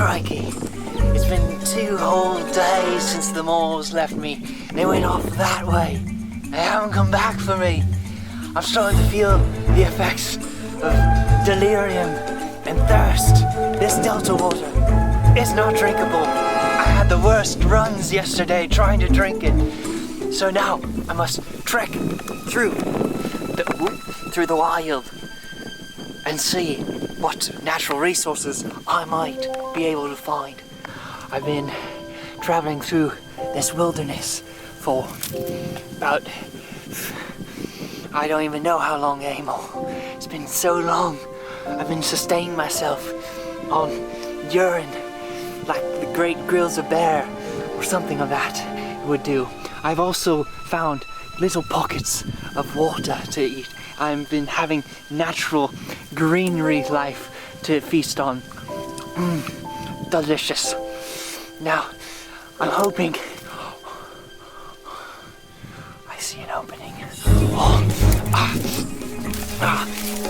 Crikey. It's been 2 whole days since the moles left me. They went off that way. They haven't come back for me. I'm starting to feel the effects of delirium and thirst. This delta water is not drinkable. I had the worst runs yesterday trying to drink it. So now I must trek through the wild and see what natural resources I might be able to find. I've been traveling through this wilderness for about, I don't even know how long, Emil. It's been so long. I've been sustaining myself on urine, like the great grills of bear or something of that would do. I've also found little pockets of water to eat. I've been having natural greenery life to feast on. Delicious. Now, I'm hoping I see an opening.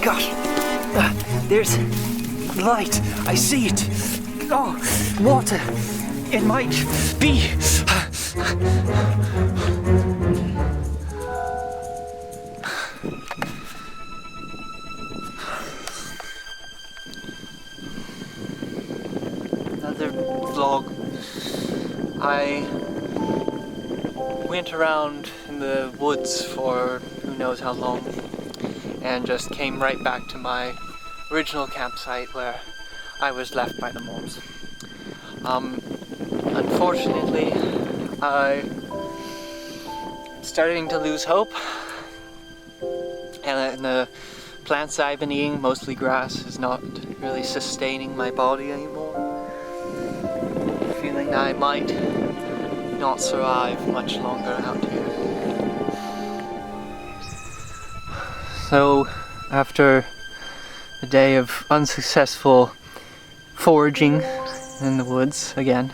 Gosh, there's light. I see it. Oh, water. It might be. Another vlog. I went around in the woods for who knows how long and just came right back to my original campsite where I was left by the moles. Unfortunately, I'm starting to lose hope, and the plants I've been eating, mostly grass, is not really sustaining my body anymore. Feeling that I might not survive much longer out here. So, after a day of unsuccessful foraging in the woods again,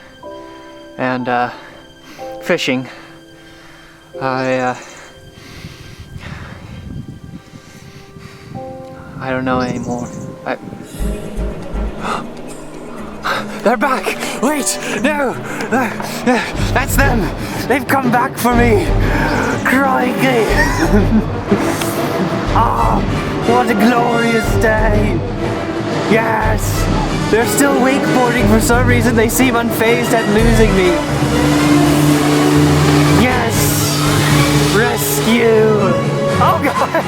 and fishing, I don't know anymore. They're back! Wait! No! That's them! They've come back for me! Crikey! Oh, what a glorious day! Yes! They're still wakeboarding for some reason. They seem unfazed at losing me. Yes! Rescue! Oh god!